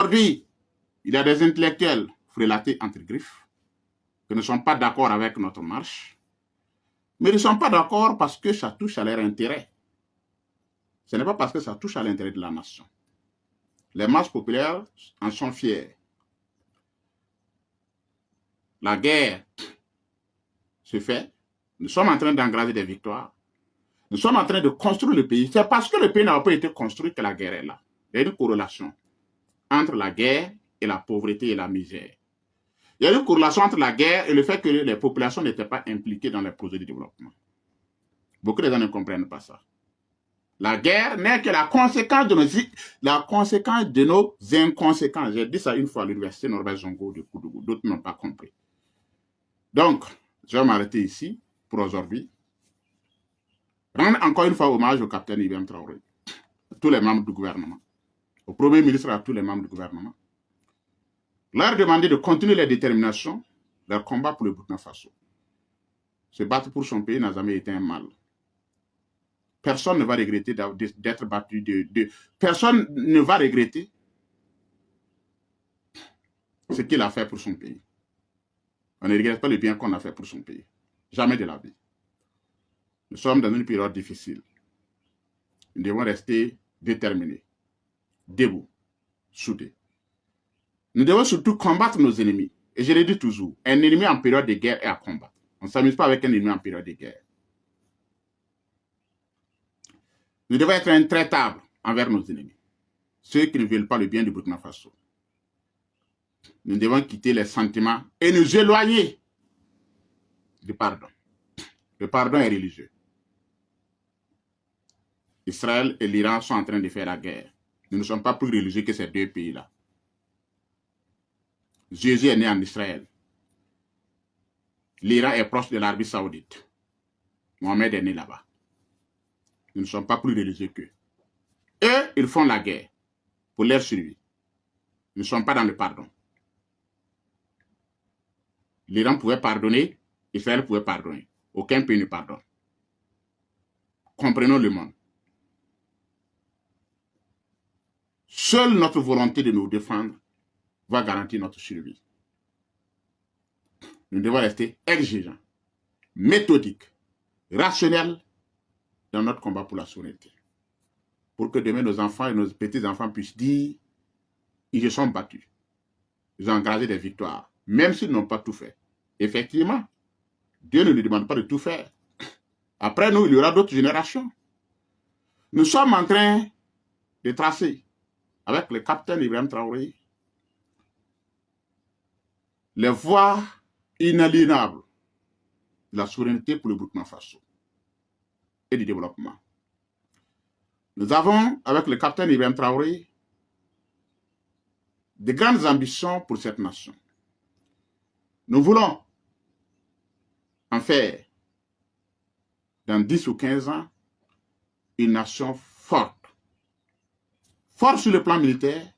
Aujourd'hui, il y a des intellectuels frélatés entre griffes qui ne sont pas d'accord avec notre marche, mais ils ne sont pas d'accord parce que ça touche à leur intérêt. Ce n'est pas parce que ça touche à l'intérêt de la nation. Les masses populaires en sont fiers. La guerre se fait. Nous sommes en train d'engranger des victoires. Nous sommes en train de construire le pays. C'est parce que le pays n'a pas été construit que la guerre est là. Il y a une corrélation entre la guerre et la pauvreté et la misère. Il y a une corrélation entre la guerre et le fait que les populations n'étaient pas impliquées dans les projets de développement. Beaucoup de gens ne comprennent pas ça. La guerre n'est que la conséquence de nos inconséquences. J'ai dit ça une fois à l'université Norbert Zongo de Koudougou. D'autres n'ont pas compris. Donc, je vais m'arrêter ici pour aujourd'hui. Rendre encore une fois hommage au capitaine Ibrahim Traoré, à tous les membres du gouvernement, au Premier ministre et à tous les membres du gouvernement. Leur demander de continuer leur détermination, leur combat pour le Burkina Faso. Se battre pour son pays n'a jamais été un mal. Personne ne va regretter d'être battu. Personne ne va regretter ce qu'il a fait pour son pays. On ne regrette pas le bien qu'on a fait pour son pays. Jamais de la vie. Nous sommes dans une période difficile. Nous devons rester déterminés, debout, soudés. Nous devons surtout combattre nos ennemis. Et je le dis toujours, un ennemi en période de guerre est à combattre. On ne s'amuse pas avec un ennemi en période de guerre. Nous devons être intraitables envers nos ennemis, ceux qui ne veulent pas le bien du Burkina Faso. Nous devons quitter les sentiments et nous éloigner du pardon. Le pardon est religieux. Israël et l'Iran sont en train de faire la guerre. Nous ne sommes pas plus religieux que ces deux pays-là. Jésus est né en Israël. L'Iran est proche de l'Arabie Saoudite. Mohamed est né là-bas. Nous ne sommes pas plus religieux qu'eux. Eux, ils font la guerre pour leur survie. Nous ne sommes pas dans le pardon. L'Iran pouvait pardonner, Israël pouvait pardonner. Aucun pays ne pardonne. Comprenons le monde. Seule notre volonté de nous défendre va garantir notre survie. Nous devons rester exigeants, méthodiques, rationnels dans notre combat pour la souveraineté. Pour que demain nos enfants et nos petits-enfants puissent dire ils se sont battus. Ils ont engagé des victoires, même s'ils n'ont pas tout fait. Effectivement, Dieu ne nous demande pas de tout faire. Après nous, il y aura d'autres générations. Nous sommes en train de tracer, avec le capitaine Ibrahim Traoré, les voies inaliénables de la souveraineté pour le Burkina Faso et du développement. Nous avons, avec le capitaine Ibrahim Traoré, de grandes ambitions pour cette nation. Nous voulons en faire, dans 10 ou 15 ans, une nation forte. Forte sur le plan militaire,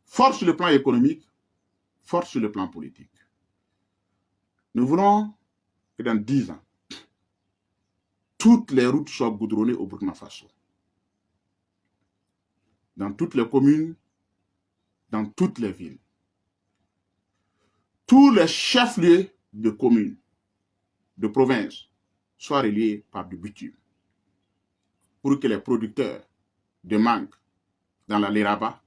forte sur le plan économique, forte sur le plan politique. Nous voulons que dans 10 ans, toutes les routes soient goudronnées au Burkina Faso. Dans toutes les communes, dans toutes les villes. Tous les chefs-lieux de communes, de provinces, soient reliés par du bitume. Pour que les producteurs de mangue dans la Léraba